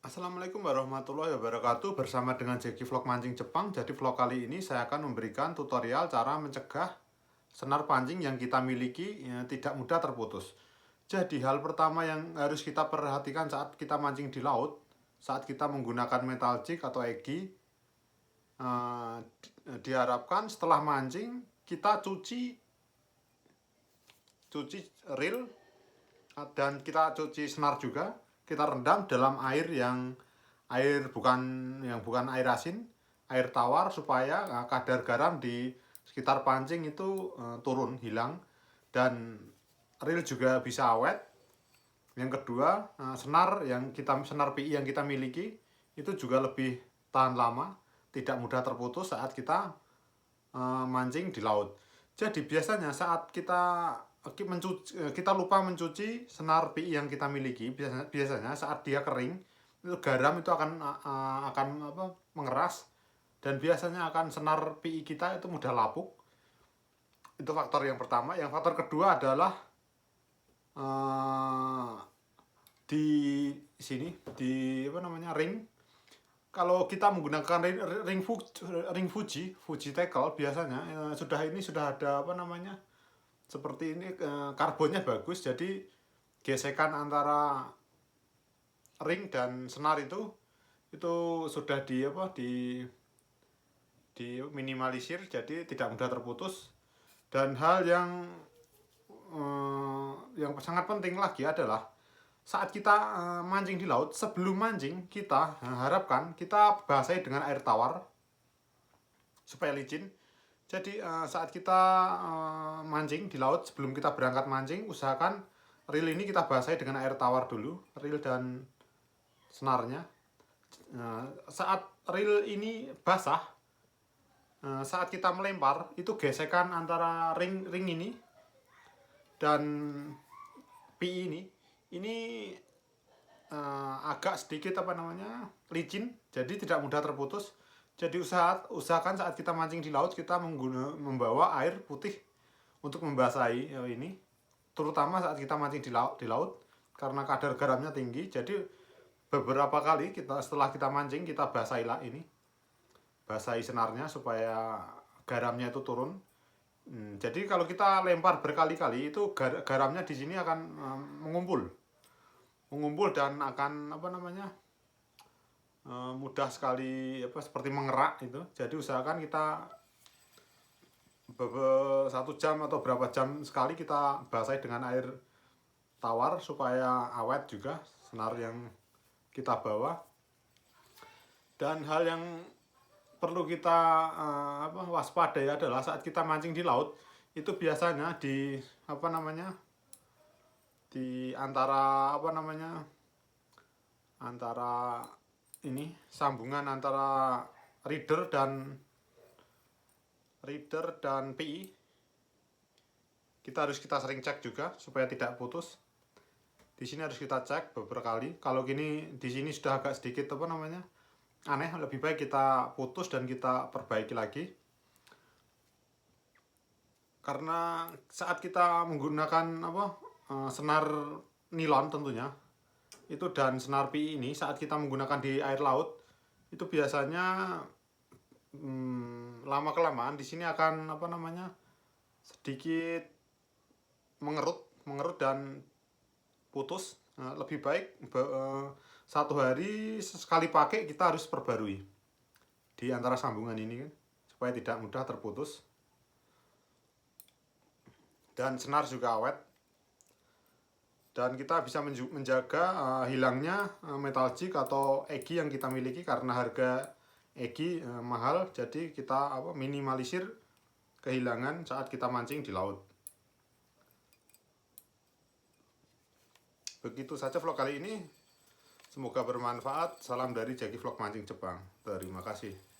Assalamualaikum warahmatullahi wabarakatuh. Bersama dengan Jeki Vlog Mancing Jepang. Jadi vlog kali ini saya akan memberikan tutorial cara mencegah senar pancing yang kita miliki tidak mudah terputus. Jadi hal pertama yang harus kita perhatikan saat kita mancing di laut, saat kita menggunakan metal jig atau egi, diharapkan setelah mancing kita cuci reel dan kita cuci senar juga. Kita rendam dalam air bukan air asin, air tawar, supaya kadar garam di sekitar pancing itu turun, hilang, dan reel juga bisa awet. Yang kedua, senar PI yang kita miliki itu juga lebih tahan lama, tidak mudah terputus saat kita mancing di laut. Jadi biasanya saat kita lupa mencuci senar PI yang kita miliki, biasanya saat dia kering, itu garam itu akan mengeras, dan biasanya akan senar PI kita itu mudah lapuk. Itu faktor yang pertama. Yang faktor kedua adalah di sini, di ring. Kalau kita menggunakan ring Fuji tackle, biasanya sudah ada seperti ini, karbonnya bagus. Jadi gesekan antara ring dan senar itu sudah di minimalisir, jadi tidak mudah terputus. Dan hal yang sangat penting lagi adalah saat kita mancing di laut, sebelum mancing kita harapkan kita basahi dengan air tawar supaya licin. Jadi saat kita mancing di laut, sebelum kita berangkat mancing, usahakan reel ini kita basahi dengan air tawar dulu, reel dan senarnya. Saat reel ini basah, saat kita melempar, itu gesekan antara ring ini dan PI ini agak sedikit licin, jadi tidak mudah terputus. Jadi usahakan saat kita mancing di laut, kita membawa air putih untuk membasahi ini, terutama saat kita mancing di laut karena kadar garamnya tinggi. Jadi beberapa kali setelah kita mancing, kita basahi senarnya supaya garamnya itu turun. Jadi kalau kita lempar berkali-kali, itu garamnya di sini akan mengumpul dan akan mudah sekali seperti mengerak itu. Jadi usahakan kita 1 jam atau berapa jam sekali kita basahi dengan air tawar supaya awet juga senar yang kita bawa. Dan hal yang perlu kita waspadai adalah saat kita mancing di laut, itu biasanya di antara ini sambungan antara reader dan PI, kita sering cek juga supaya tidak putus. Di sini harus kita cek beberapa kali. Kalau gini di sini sudah agak sedikit aneh, lebih baik kita putus dan kita perbaiki lagi. Karena saat kita menggunakan senar nilon tentunya itu, dan senar PI ini saat kita menggunakan di air laut, itu biasanya lama kelamaan di sini akan sedikit mengerut dan putus. Lebih baik 1 hari sekali pakai kita harus perbarui di antara sambungan ini supaya tidak mudah terputus, dan senar juga awet. Dan kita bisa menjaga hilangnya metal jig atau egi yang kita miliki, karena harga egi mahal. Jadi kita minimalisir kehilangan saat kita mancing di laut. Begitu saja vlog kali ini. Semoga bermanfaat. Salam dari Jeki Vlog Mancing Jepang. Terima kasih.